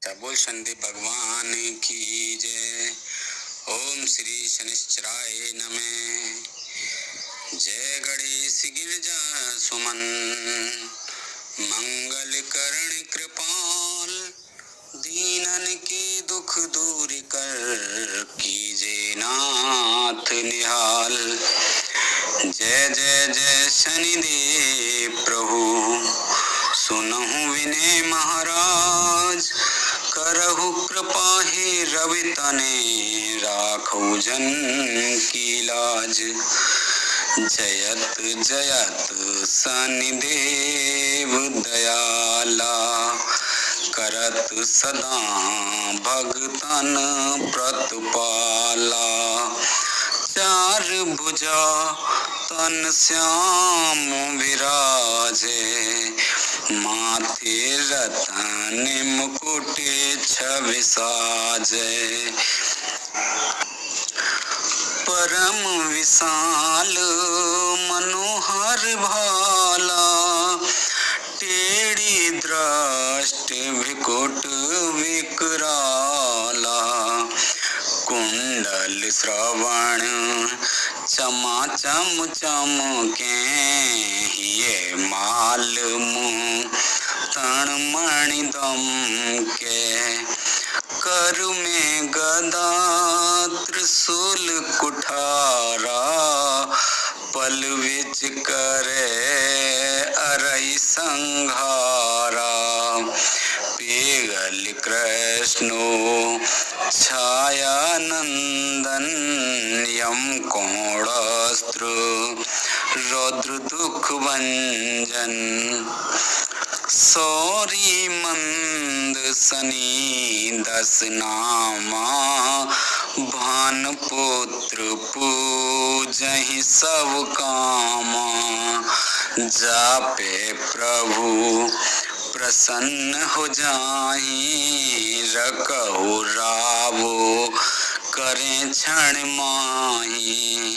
माता। बोल शनि भगवान की जय। ओम श्री शनिश्चराय नमः। जय गणेश गिरजा सुमन मंगल करण कृपाल, दीनन के दुख दूर कर कीजे नाथ निहाल। जय जय जय शनिदेव प्रभु, सुनहु विनय महाराज। करहु कृपा हे रवि तने, राखौ जन की लाज। जयत जयत शनिदेव दयाला, करत सदा भगतन प्रतिपाला। चार भुजा तन श्याम विराजे, माथे रतन मुकुट छवि साजे। परम विशाल मनोहर भाला, टेढ़ी दृष्टि विकट विकराला। कुंडल श्रवण चमाचम चमके, ये माल मुँह तन मणि दमके। कर में गदा त्रिशूल कुठारा, पल विच करे अरई संघारा। पेगल कृष्णो छाया नंदन, यम कोणास्त्र रौद्र दुख भंजन। सौरी मंद सनी दस नामा, भान पुत्र पूजहि सब कामा। जापे प्रभु प्रसन्न हो जाहि, रखहु रावो करें क्षण माहि।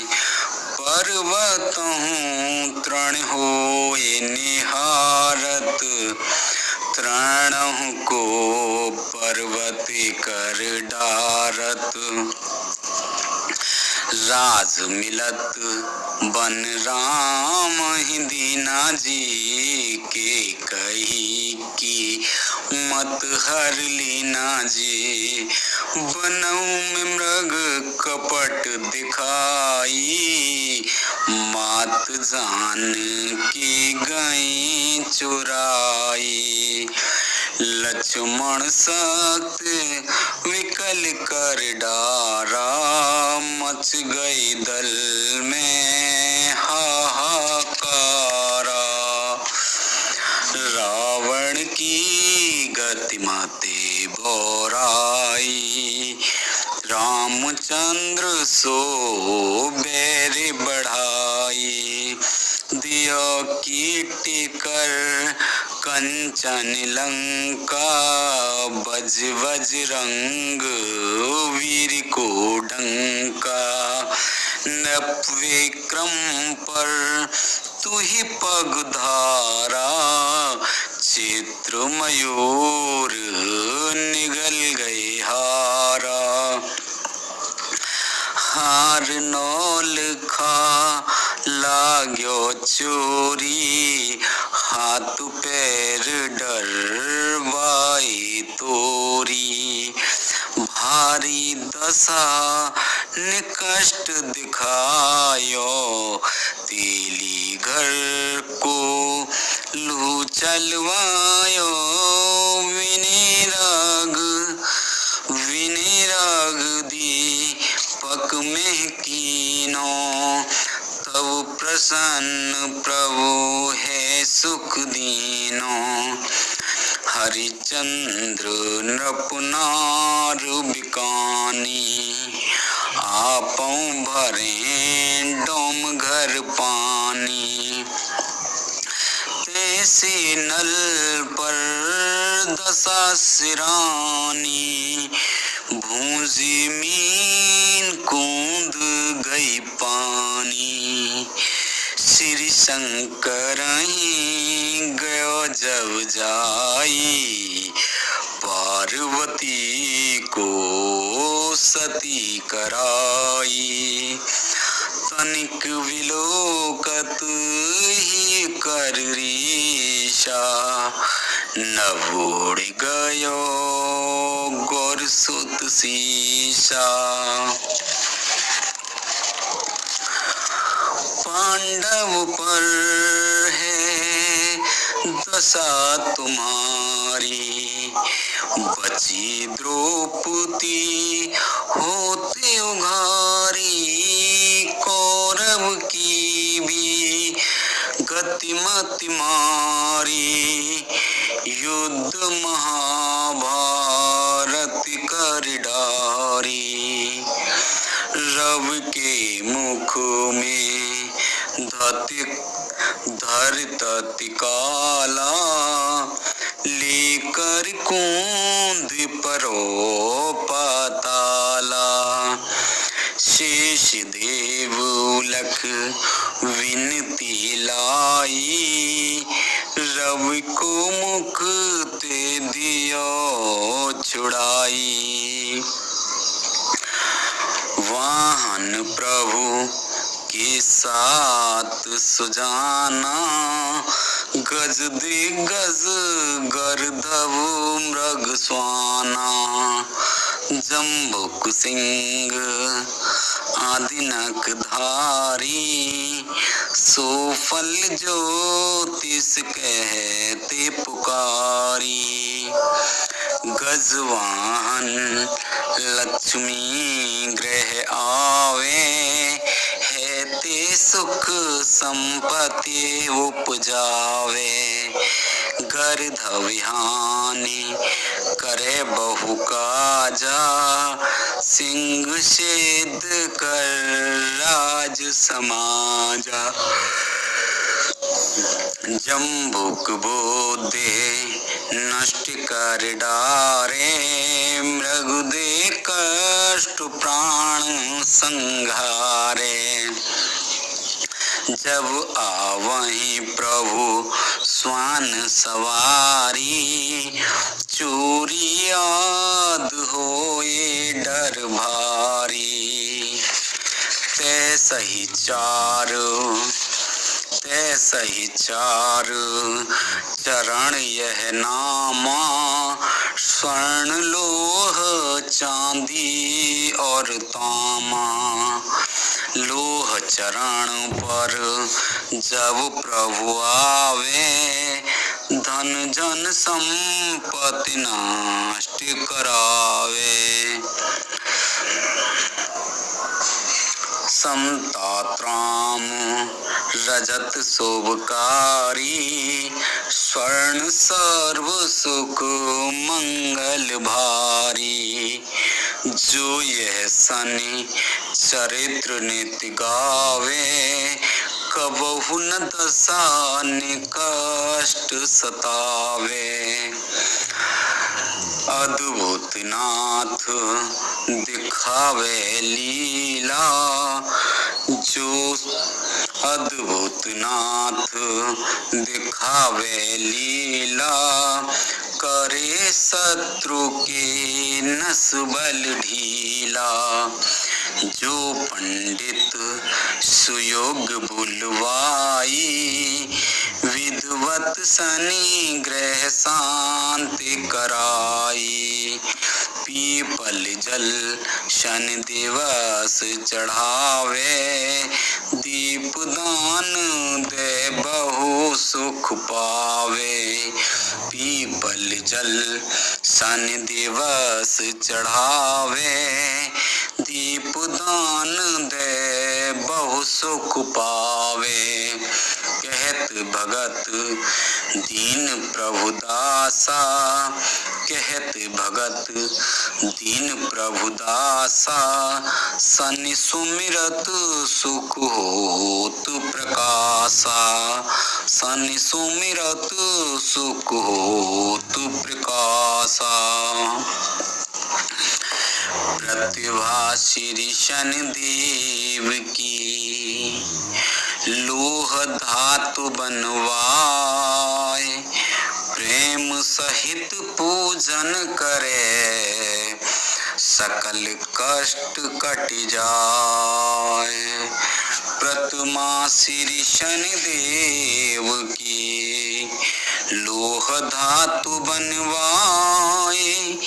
पर्वतहु तृण होए निहारत, तृणहु को पर्वत कर डारत। राज मिलत बन राम ही दीना जी, के कही की मत हर लीना जी। बनऊ में मृग कपट दिखाई, मात जान की गई चुराई। लक्ष्मण सख्त विकल कर डारा, मच गई दल में हाहाकारा। रावण की गति माते बोराई, रामचंद्र सो बैर बढ़ाई। दियो कीर्ति कर कंचन लंका, बज बजरंग वीर को डंका। नप विक्रम पर तू ही पग धारा, चित्र मयूर निगल गए हारा। हार नौल खा लाग्यो चोरी, हाथ पैर डरवाई तोरी। भारी दशा ने कष्ट दिखायो, तेली घर को लू चलवायो। विनिराग दी पक में कीनो, तब प्रसन्न प्रभु है सुख दीनो। हरिचंद्र नृपनार बिकानी, आपों भरे डोम घर पानी। तैसे नल पर दशा सिरानी, भूंजी मीन कूद गई पानी। श्री शंकर गयो जब जाई, पार पार्वती को सती कराई। तनिक विलोकत ही कर रीशा, नभ उड़ गयो गौर सुत सीसा। पांडव पर है दशा तुम्हारी, बची द्रौपदी होते उघारी। कौरव की भी गतिमति मारी, युद्ध महाभारत कर डारी। रव के मुख में धरत काला, लेकर कूद परो पाताला। शेष देव लख विनती लाई, रवि को मुख ते दियो छुड़ाई। वाहन प्रभु के साथ सुजाना, गज दिग्गज गर्दभ मृग स्वाना। जम्बुक सिंह आदिनक धारी, सोफल ज्योतिष कहते पुकारी। गजवाहन लक्ष्मी ग्रह आवे, हेते सुख संपत्ति उपजावे। गर्दभिहानि करे बहु काजा, सिंह छेद कर राज समाजा। जम्बुक बोधे नष्ट कर डारे, मृगुदे कष्ट प्राण संघारे। जब आवहीं प्रभु स्वान सवारी, चोरी याद होए डर भारी। तैसही चार चरण यह नामा, स्वर्ण लोह चांदी और तामा। लोह चरण पर जब प्रभु आवे, धन जन संपत्ति नष्ट करावे। समतात्राम रजत शोभकारी, स्वर्ण सर्व सुख मंगल भारी। जो यह सनि चरित्र नित्य गावे, कबहु न दशा निकष्ट सतावे। अद्भुत नाथ दिखावे लीला, जो अद्भुत नाथ दिखावे लीला। करे शत्रु के नस बल ढीला, जो पंडित सुयोग बुलवाई। विधवत शनि ग्रह शांति कराई। पीपल जल शनि दिवस चढ़ावे, दीपदान दे बहु सुख पावे। पीपल जल शनि दिवस चढ़ावे, दीपदान दे बहु सुख पावे। कहत भगत दीन प्रभु दासा, कहत भगत दीन प्रभु दासा। शनि सुमिरत सुख होत प्रकाशा, शनि सुमिरत सुख होत प्रकाशा। प्रतिभा श्री शनि देव की, लोह धातु बनवाए। प्रेम प्रेम सहित पूजन करे, सकल कष्ट कट जाए। प्रतिमा श्री शनिदेव की, लोह धातु बनवाए,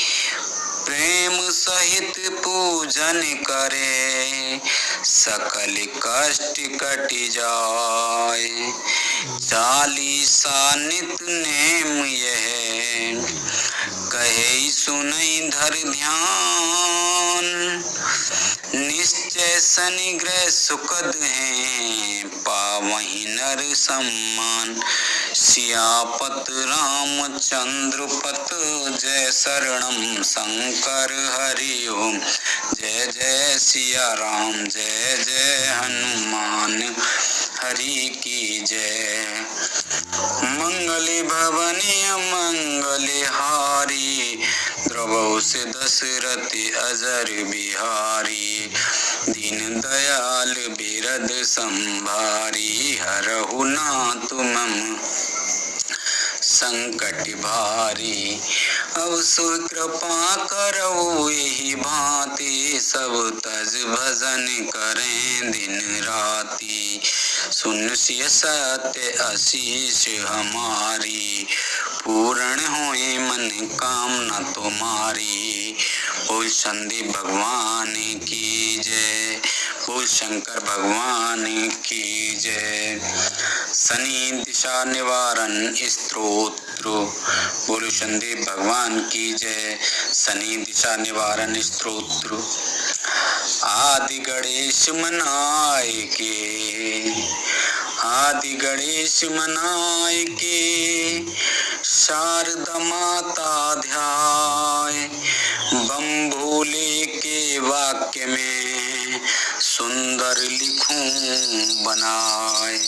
प्रेम सहित पूजन करे, सकल कष्ट कट जाए। चालीसा नित नेम यह, कहे सुनई धर ध्यान, निश्चय शनि ग्रह सुखद हैं, पावहि नर सम्मान। सियापत रामचंद्र पत, जय शरणम शंकर हरि ओम। जय जय सिया राम, जय जय हनुमान हरि की जय। मंगल भवनी मंगल हारी, द्रवौ से दशरथ अजर बिहारी। दीन दयाल बिरद संभारी, हरहु नाथ मम संकट भारी। अब सो कृपा करौ एहि भांति, सब तज भजन करें दिन राति। सुन सिय सत्य आशीष हमारी, पूर्ण होए मन कामना तुम्हारी। बोल संदीप भगवान की जय, बोल शंकर भगवान की जय। शनि दिशा निवारण स्तोत्र, बोलो संदीप भगवान की जय। शनि दिशा निवारण स्तोत्र। आदि गणेश मनाए के, आदि गणेश मनाए के, शारदा माता ध्याय। बम भोले के वाक्य में, सुंदर लिखूं बनाए।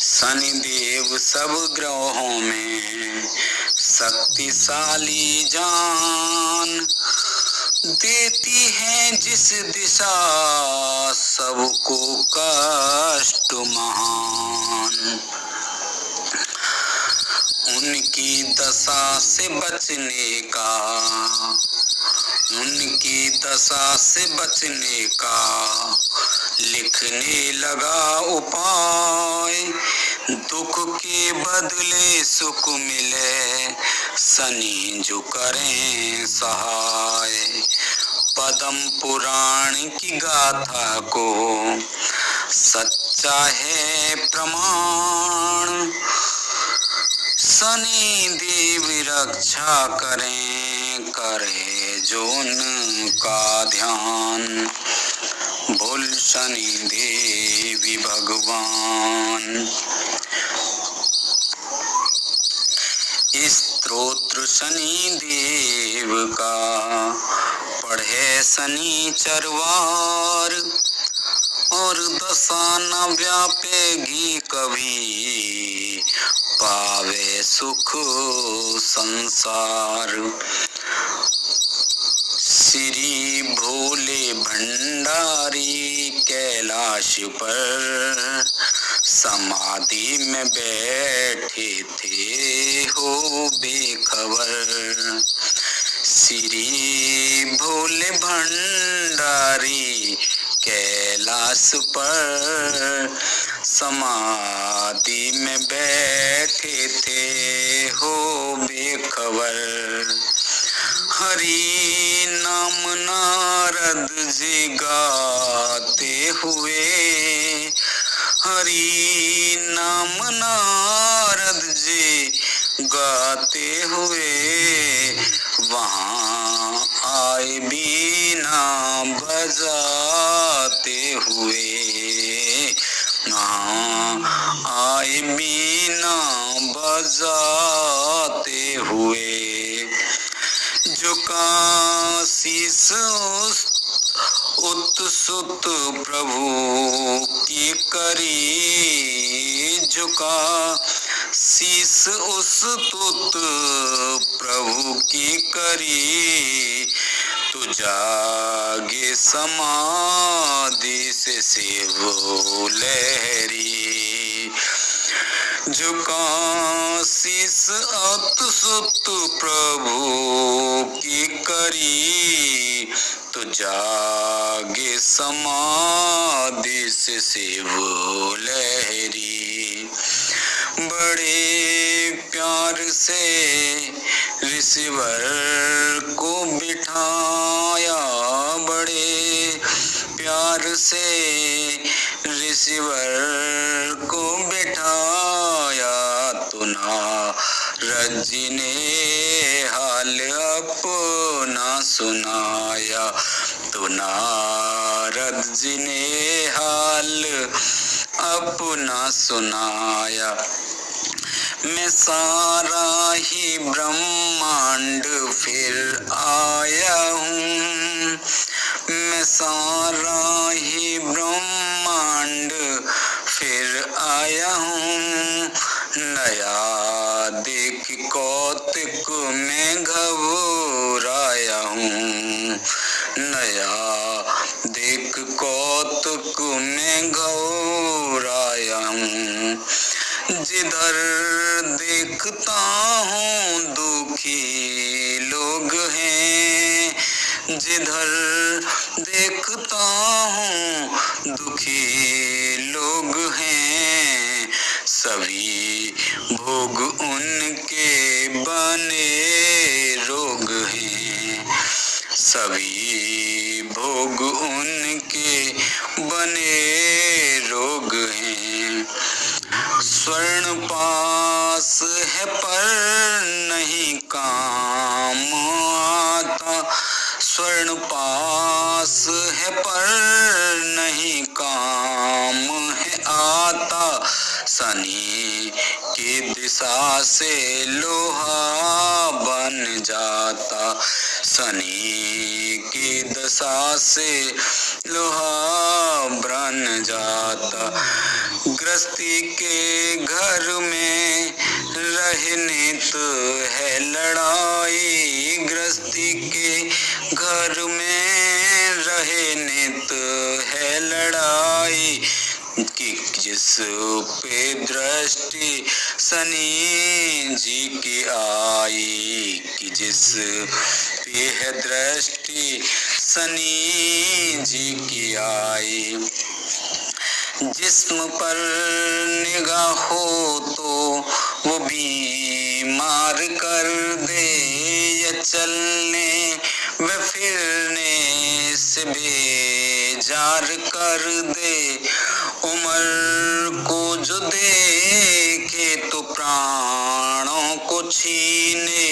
शनिदेव सब ग्रहों में, शक्तिशाली जान। देती है जिस दिशा, सबको कष्ट महान। उनकी दशा से बचने का, उनकी दशा से बचने का, लिखने लगा उपाय। दुख के बदले सुख मिले, शनि जो करें सहाय। पद्म पुराण की गाथा को, सच्चा है प्रमाण। शनि देव रक्षा करें, करे जो उनका ध्यान। बोल शनि देवी भगवान। स्तोत्र शनि देव का, पढ़े शनि चरवार। और दशा न व्यापेगी कभी, पावे सुख संसार। श्री भोले भंडारी कैलाश पर, समाधि में बैठे थे हो बेखबर। श्री भोले भंडारी कैलाश पर, समाधि में बैठे थे हो बेखबर। हरि नाम नारद जी गाते हुए, हरि नाम नारद जी गाते हुए, वहाँ आए बीना बजाते हुए। वहाँ आए बीना बजाते हुए। झुका शीस उत्सुत प्रभु की करी, झुका शीस उस्तुत प्रभु की करी। तू जागे समाधि से शिव लहरी, झुका शीस अत सुत प्रभु की करी, तो जागे समाधि से शिव लहरी। बड़े प्यार से ऋषिवर को बिठाया, बड़े प्यार से ऋषिवर को बिठाया, तो नारद जी ने हाल अपना सुनाया, तो नारद जी ने हाल अपना सुनाया। मैं सारा ही ब्रह्मांड फिर आया हूँ, मैं सारा ही ब्रह्मांड फिर आया हूँ। नया देख कौतुक में घबराया हूँ, नया देख कौतुक में घबराया हूँ। जिधर देखता हूँ दुखी लोग हैं, जिधर देखता हूँ दुखी लोग हैं, सभी भोग उनके बने रोग हैं, सभी भोग उनके बने रोग हैं। स्वर्ण पास है पर नहीं काम आता, स्वर्ण पास है पर नहीं काम है आता, शनि की दिशा से लोहा बन जाता, शनि की दशा से लोहा बन जाता। गृहस्थी के घर में रहने तो है लड़ाई, गृहस्थी के घर में रहने तो है लड़ाई, कि जिस पे दृष्टि शनि जी की आई, कि जिस पे है दृष्टि शनि जी की आई। जिस्म पर निगाह हो तो वो बीमार कर दे, या चलने व फिरने से बेजार कर दे। उम्र को जो देखे तो प्राणों को छीने,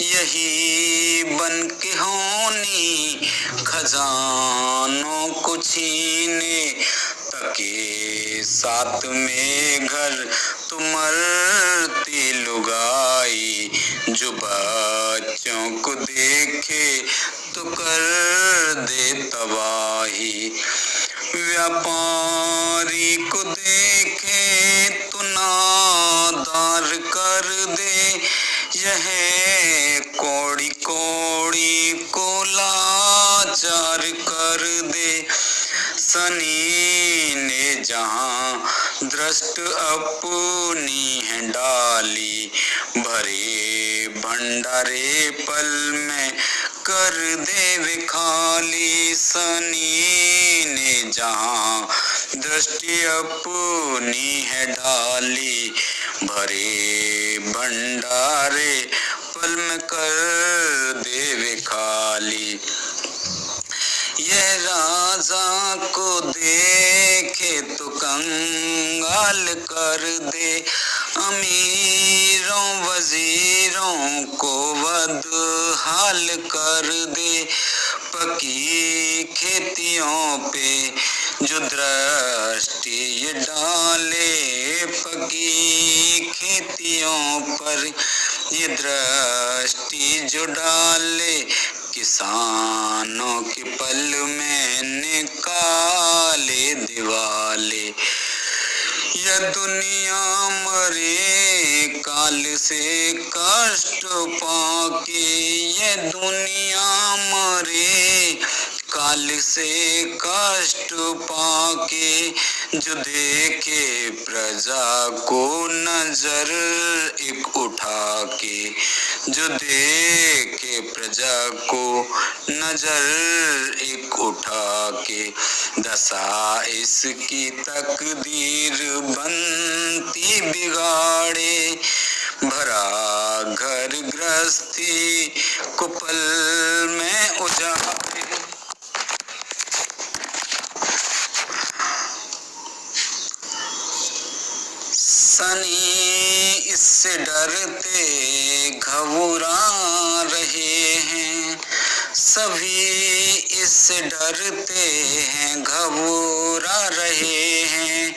यही बन के होनी खजानों को छीने। तके साथ में घर तुमरती लुगाई, जो बच्चों को देखे तो कर दे तबाही। व्यापारी को देखे तो नादार कर दे, यह कौड़ी कौड़ी को लाचार कर दे। शनि ने जहाँ दृष्ट अपनी है डाली, भरे भंडारे पल में कर दे वे खाली। शनि ने जहाँ दृष्टि अपनी है डाली, भरे भंडारे पल में कर दे वे खाली। यह राजा को देखे तो कंगाल कर दे, अमीरों वजीरों को बदहाल कर दे। पकी खेतियों पे जो दृष्टि ये डाले, पकी खेतियों पर ये दृष्टि जो डाले, किसानों के पल में निकाले दिवाले। यह दुनिया मरे काल से कष्ट पाके, यह दुनिया मरे काल से कष्ट पाके। जो देखे प्रजा को नजर एक उठा के, जो देखे प्रजा को नजर एक उठा के, दशा इसकी तकदीर बनती बिगाड़े, भरा घर गृहस्थी को पल में उजाड़े। सनी इससे डरते घबरा रहे हैं, सभी इससे डरते हैं घबरा रहे हैं,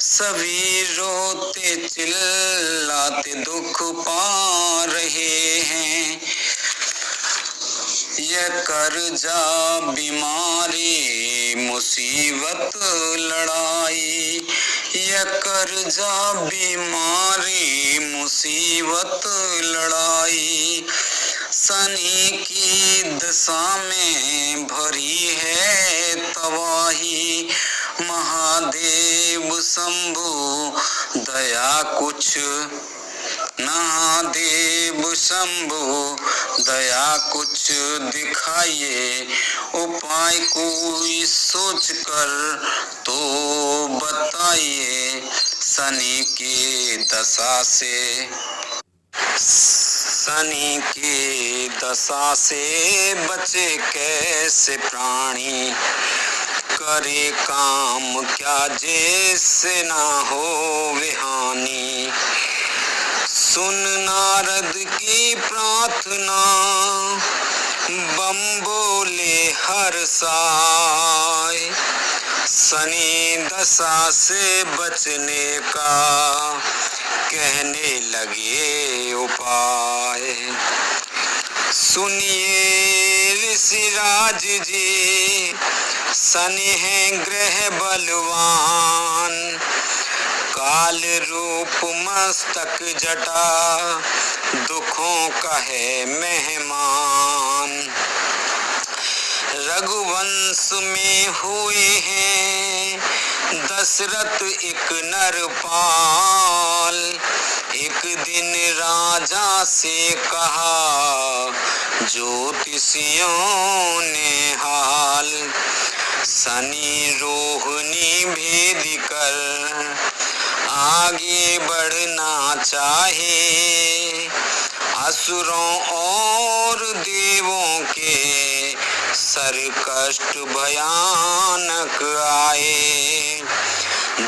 सभी रोते चिल्लाते दुख पा रहे हैं। यह कर्जा बीमारी मुसीबत लड़ाई, यह कर्जा बीमारी मुसीबत लड़ाई, शनि की दशा में भरी है तबाही, महादेव शंभु दया कुछ, महादेव शंभु दया कुछ दिखाइए, उपाय कोई सोच कर तो बताइए, शनि की दशा से, शनि की दशा से बचे कैसे प्राणी, करे काम क्या जैसे ना हो विहानी। सुन नारद की प्रार्थना, बम बोले हर साय, शनि दशा से बचने का कहने लगे उपाय। सुनिए ऋषिराज जी, शनि है ग्रह बलवान, काल रूप मस्तक जटा दुखों का है मेहमान। रघुवंश में हुए हैं दशरथ एक नरपाल, एक दिन राजा से कहा ज्योतिषियों ने हाल, शनि रोहिणी भेद कर आगे बढ़ना चाहे, असुरों और देवों के सर कष्ट भयानक आए,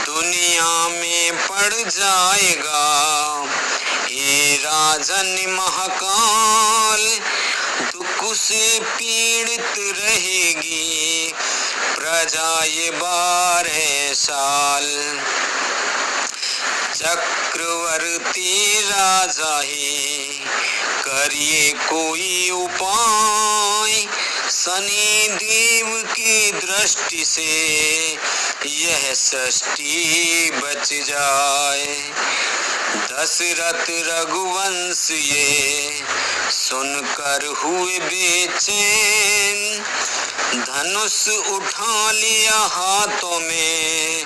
दुनिया में पड़ जाएगा ये राजन महाकाल, दुख से पीड़ित रहेगी प्रजा ये 12 साल। चक्रवर्ती राजा ही करिए कोई उपाय, शनि देव की दृष्टि से यह सृष्टि बच जाए। दशरथ रघुवंश ये सुनकर हुए बेचैन, धनुष उठा लिया हाथों में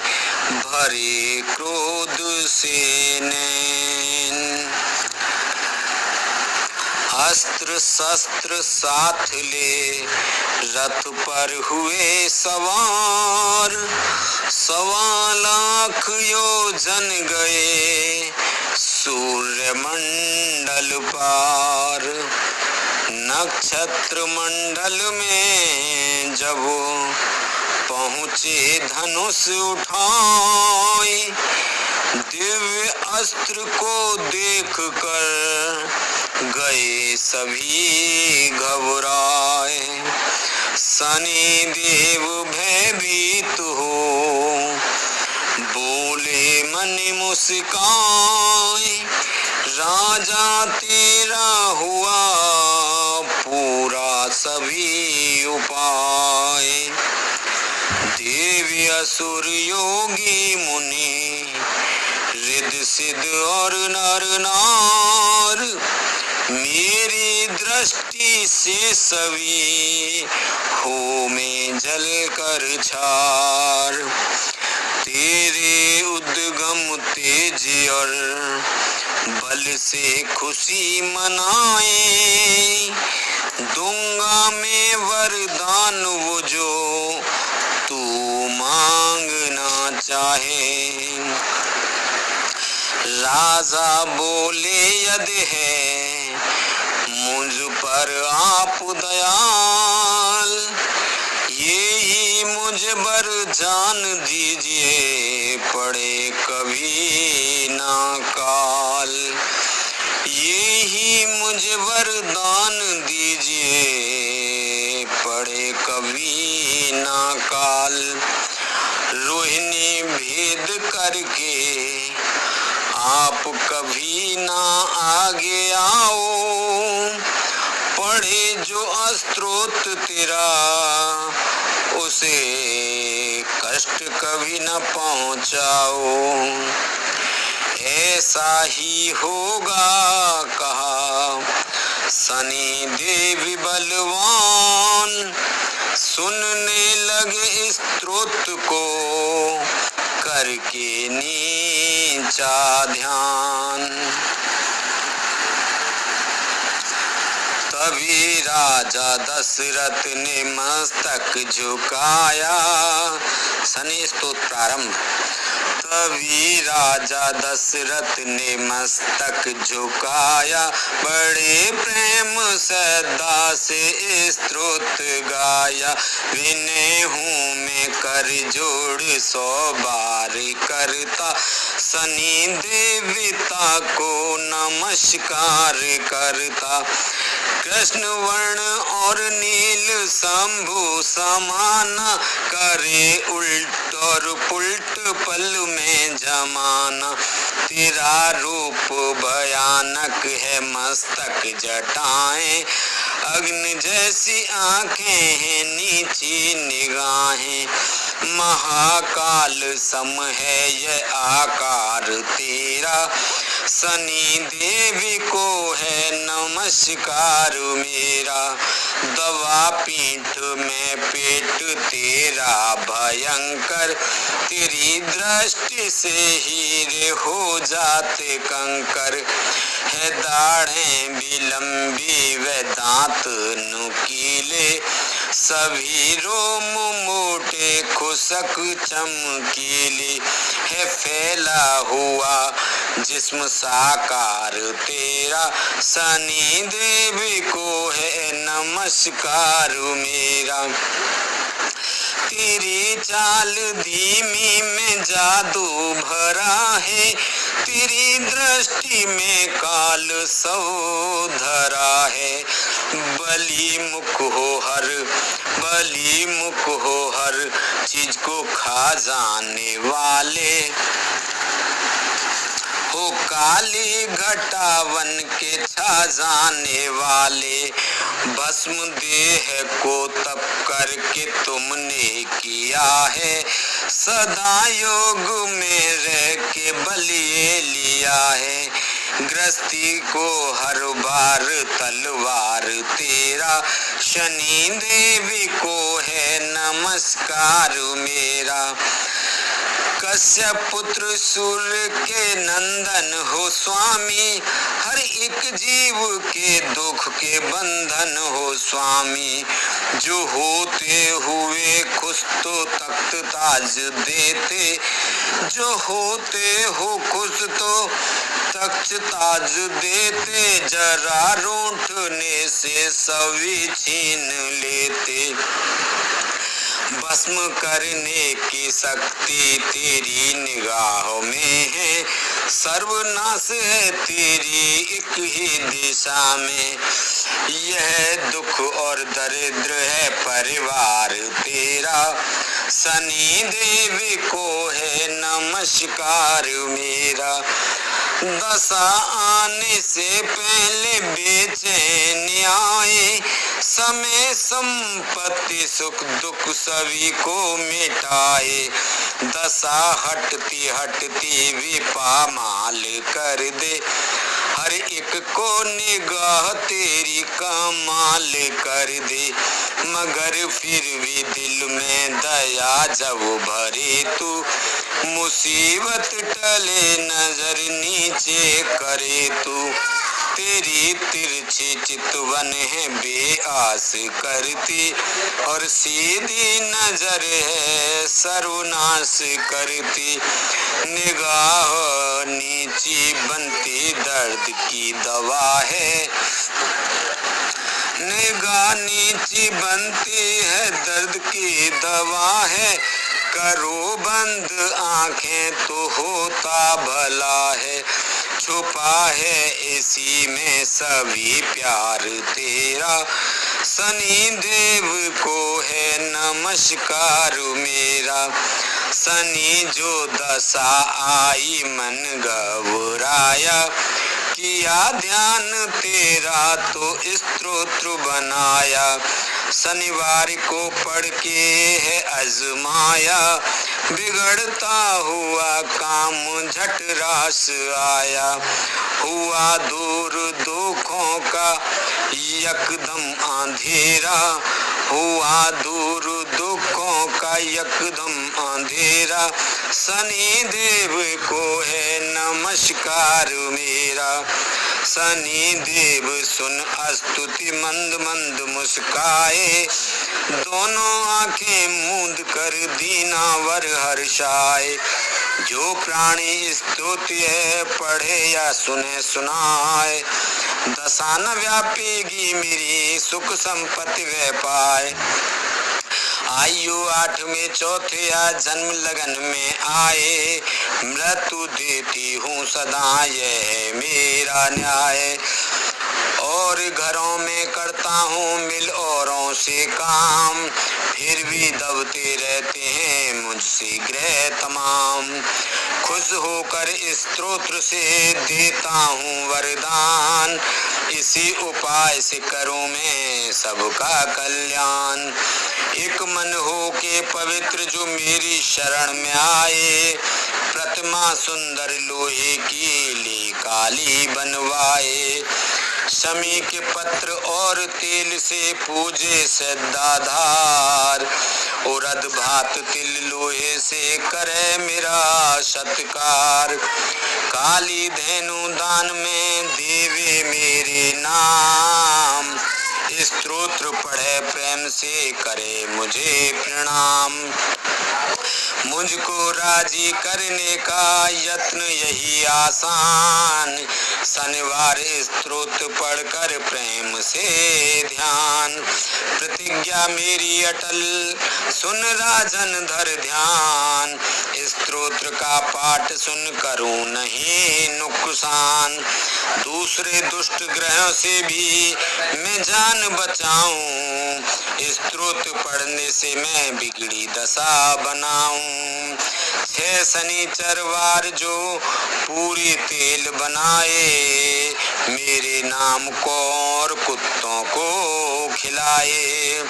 भरे क्रोध से नैन, अस्त्र शस्त्र साथ ले रथ पर हुए सवार, 1.25 लाख योजन गए सूर्य मंडल पार। नक्षत्र मंडल में जब पहुँचे धनुष उठाए, दिव्य अस्त्र को देख कर गए सभी घबराए। शनि देव भयभीत हो बोले मन मुस्काए, राजा तेरा हुआ पूरा सभी उपाय। देवी असुर योगी मुनि रिद्ध सिद्ध और नर नार, मेरी दृष्टि से सभी हो में जल कर छार। तेरे उद्गम तेज और बल से खुशी मनाए, दूंगा मैं वरदान वो जो तू मांगना चाहे। राजा बोले यदि है मुझ पर आप दयाल, यही मुझ बर जान दीजिए पड़े कभी ना काल। यही मुझ वरदान दीजिए पड़े कभी ना काल। रोहिणी भेद करके आप कभी ना आगे आओ, पढ़े जो अस्त्रोत तेरा उसे कष्ट कभी न पहुंचाओ। ऐसा ही होगा कहा शनि देव बलवान, सुनने लगे स्त्रोत को करके नीचा ध्यान। तभी राजा दशरथ ने मस्तक झुकाया। शनि स्तोत्र प्रारंभ। तभी राजा दशरथ ने मस्तक झुकाया, बड़े प्रेम श्रद्धा से स्तोत्र गाया। विनय हूँ मैं कर जोड़ 100 बार करता, शनि देवता को नमस्कार करता। कृष्ण वर्ण और नील शंभु समाना, करे उल्ट और पुल्ट पल में जमाना। तेरा रूप भयानक है मस्तक जटाएं, अग्नि जैसी आंखें हैं नीची निगाहें। महाकाल सम है यह आकार तेरा, शनि देवी को है नमस्कार मेरा। दवा पीठ में पेट तेरा भयंकर, तेरी दृष्टि से हीरे हो जाते कंकर। है दाढ़ें भी लंबी व दांत नुकीले, सभी रोम मोटे खुशक चमकीले। है फैला हुआ जिस्म साकार तेरा, शनि देवी को है नमस्कार मेरा। तेरी चाल धीमी में जादू भरा है, तेरी दृष्टि में काल सौ धरा है। बली मुख हो हर चीज को खा जाने वाले, हो काली घटावन के छा जाने वाले। भस्म देह को तप करके तुमने किया है, सदा योग में रह के बलिए लिया है। गृहस्थी को हर बार तलवार तेरा, शनि देवी को है नमस्कार मेरा। कश्यप पुत्र सूर्य के नंदन हो स्वामी, हर एक जीव के दुख के बंधन हो स्वामी। जो होते हुए खुश तो तख्त ताज देते, जो होते हो खुश तो तख्त ताज देते। जरा रूठने से सभी छीन लेते, भस्म करने की शक्ति तेरी निगाहों में है। सर्वनाश है तेरी एक ही दिशा में, यह दुख और दरिद्र है परिवार तेरा। शनि देवी को है नमस्कार मेरा। दशा आने से पहले बेचैनी आए, समय संपत्ति सुख दुख सभी को मिटाए। दशा हटती हटती विपामाल कर दे, हर एक को निगाह तेरी कमाल कर दे, मगर फिर भी दिल में दया जब भरे तू, मुसीबत टले नजर नीचे करे तू। तेरी तिरछी चितवन है बेआस करती, और सीधी नजर है सर्वनाश करती। निगाह नीची बनती दर्द की दवा है, निगाह नीची बनती है दर्द की दवा है। करो बंद आंखें तो होता भला है, छुपा है इसी में सभी प्यार तेरा। सनी देव को है नमस्कार मेरा, सनी जो दशा आई मन घबराया, किया ध्यान तेरा तो स्तोत्र बनाया। शनिवार को पढ़ के है आजमाया, बिगड़ता हुआ काम झट रास आया। हुआ दूर दुखों का यकदम अंधेरा, हुआ दूर दुखों का यकदम अंधेरा। शनि देव को है नमस्कार मेरा, शनि देव सुन स्तुति मंद मंद मुस्काए, दोनों आंखें मूंद कर दीनावर हर्षाए। जो प्राणी स्तुति है पढ़े या सुने सुनाए, दशा न व्यापेगी मेरी सुख संपत्ति वह पाए। आयु 8 में चौथे या जन्म लगन में आए, मृत्यु देती हूँ सदा यह मेरा न्याय। और घरों में करता हूँ मिल औरों से काम, फिर भी दबते रहते हैं मुझसे ग्रह तमाम। खुश होकर स्तोत्र से देता हूँ वरदान, इसी उपाय से करूँ मैं सबका कल्याण। एक मन हो के पवित्र जो मेरी शरण में आए, प्रतिमा सुंदर लोहे की ली काली बनवाए। शमी के पत्र और तेल से पूजे सदाधार, उड़द भात तिल लोहे से करे मेरा सत्कार। काली धेनु दान में देवे मेरे नाम, स्तोत्र पढ़े प्रेम से करे मुझे प्रणाम। मुझको राजी करने का यत्न यही आसान, शनिवार स्तोत्र पढ़कर प्रेम से ध्यान। प्रतिज्ञा मेरी अटल सुन राजन धर ध्यान, स्तोत्र का पाठ सुन करूं नहीं नुकसान। दूसरे दुष्ट ग्रहों से भी मैं जान बचाऊं, स्तोत्र पढ़ने से मैं बिगड़ी दशा बनाऊं। 6 शनिचरवार जो पूरी तेल बनाए, मेरे नाम को और कुत्तों को खिलाए।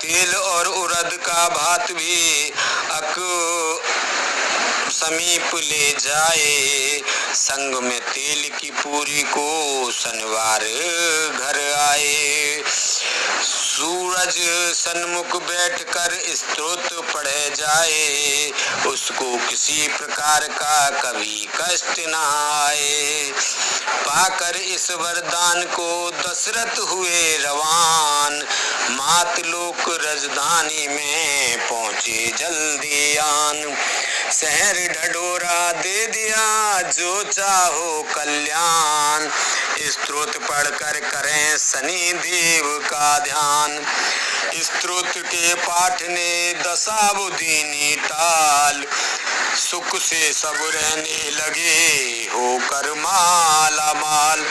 तेल और उड़द का भात भी समीप ले जाए, संग में तेल की पूरी को शनिवार घर आए। सूरज सन्मुख बैठकर स्तोत्र पढ़े जाए, उसको किसी प्रकार का कभी कष्ट न आए। पाकर इस वरदान को दशरथ हुए रवान, मातलोक राजधानी में पहुँचे जल्दी आन। शहर ढढोरा दे दिया जो चाहो कल्याण, स्तोत्र पढ़कर करें शनि देव का ध्यान। स्तोत्र के पाठ ने दशा बुद्धि टाल, सुख से सब रहने लगे होकर माला माल।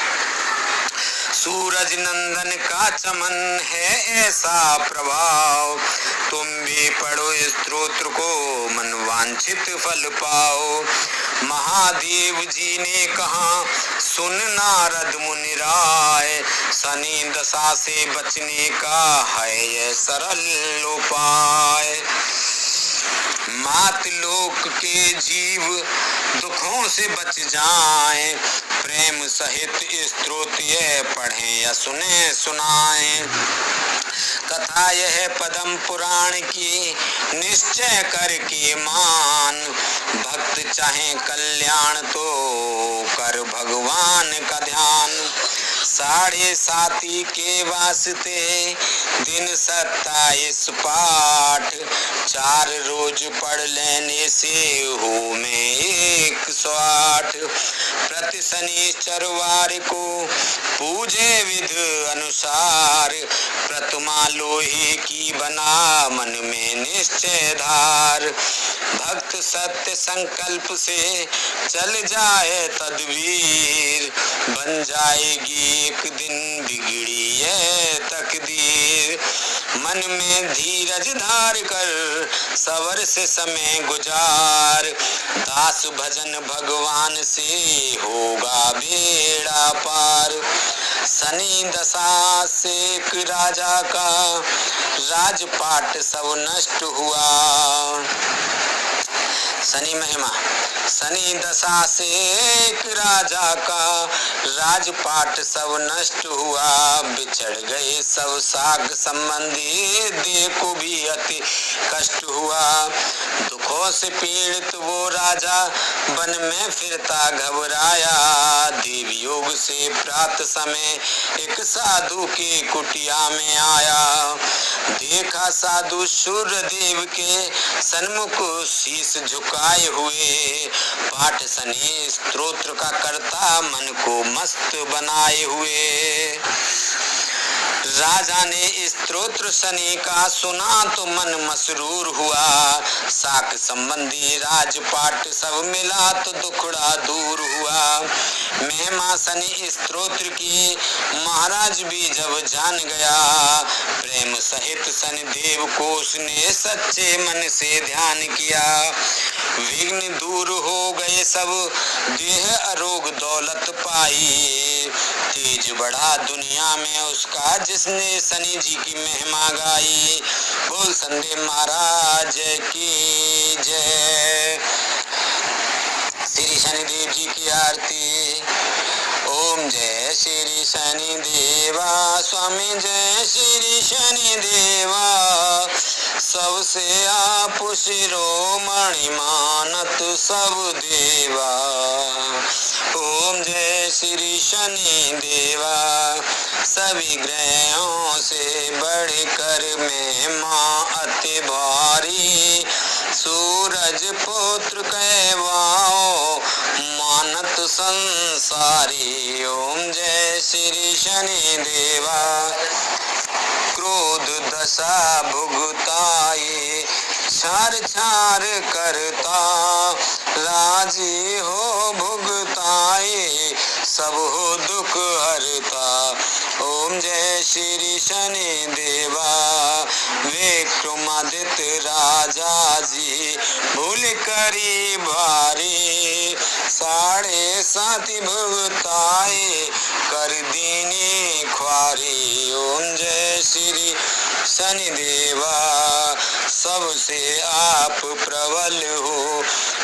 सूरज नंदन का चमन है ऐसा प्रभाव, तुम भी पढ़ो स्तोत्र को मन वांछित फल पाओ। महादेव जी ने कहा सुन नारद मुनि राय, शनि दशा से बचने का है ये सरल उपाय। मात लोक के जीव दुखों से बच जाएं, प्रेम सहित स्तोत्र यह पढ़ें या सुने सुनाएं। कथा यह पद्म पुराण की निश्चय करके मान, भक्त चाहे कल्याण तो कर भगवान का ध्यान। 7:30 के वास्ते दिन 27 पाठ, 4 रोज पढ़ लेने से हो में 108। प्रति शनिचरवार को पूजे विध अनुसार, प्रतिमा लोहे की बना मन में निश्चय धार। भक्त सत्य संकल्प से चल जाए तदबीर, बन जाएगी एक दिन बिगड़ी है तकदीर। मन में धीरज धार कर सबर से समय गुजार, दास भजन भगवान से होगा बेड़ा पार। शनि दशा से एक राजा का राजपाट सब नष्ट हुआ। शनि महिमा। शनि दशा से एक राजा का राजपाट सब नष्ट हुआ, बिछड़ गए सब साग संबंधी, देखो भी अति कष्ट हुआ। दुखों से पीड़ित वो राजा वन में फिरता घबराया, देव योग से प्रातः समय एक साधु के कुटिया में आया। देखा साधु सूर्य देव के सन्मुख शीश झुकाए हुए, पाठ शनि स्तोत्र का करता मन को मस्त बनाए हुए। राजा ने स्तोत्र शनि का सुना तो मन मसरूर हुआ, साक संबंधी राजपाट सब मिला तो दुखड़ा दूर हुआ। महिमा शनि स्तोत्र की महाराज भी जब जान गया, प्रेम सहित शनि देव को उसने सच्चे मन से ध्यान किया। विघ्न दूर हो गए सब, देह अरोग दौलत पाई, तेज बढ़ा दुनिया में उसका जिसने शनि जी की महिमा गाई। बोल संदेव महाराज की जय। श्री शनिदेव जी की आरती। ओम जय श्री शनि देवा, स्वामी जय श्री शनि देवा, सबसे आप शिरोमणि मानत सब देवा। ओम जय श्री शनि देवा, सभी ग्रहों से बढ़कर महिमा अति भारी, सूरज पुत्र कहवाओ मानत संसारी। ओम जय श्री शनि देवा, क्रोध दशा भुगताए, छार छार करता, राजी हो भुगताए, सब हो दुख हरता। ओम जय श्री शनि देवा, विक्रमादित्य राजा जी भूल करी भारी, 7:30 भुगताए कर दीनी ख्वारी। ओम जय श्री शनि देवा, सबसे आप प्रबल हो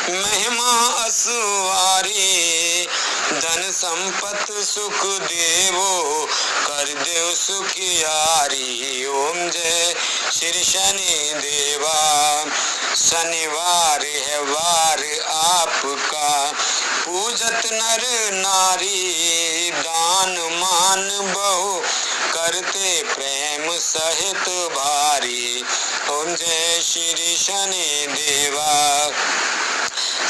महिमा असुवारी, धन संपत सुख देवो कर देव सुखियारी। ओम जय श्री शनि देवा, शनिवार है वार आपका, पूजत नर नारी, दान मान बहु करते प्रेम सहित भारी। ओम जय श्री शनि देवा,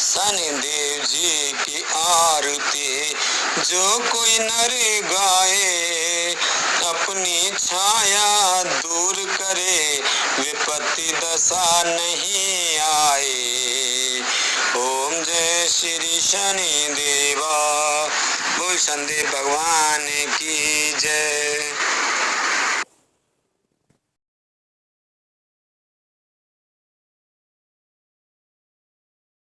शनि देव जी की आरती जो कोई नर गाए, अपनी छाया दूर करे, विपत्ति दशा नहीं आए। ओम जय श्री शनि देवा। बोल संदेव भगवान की जय।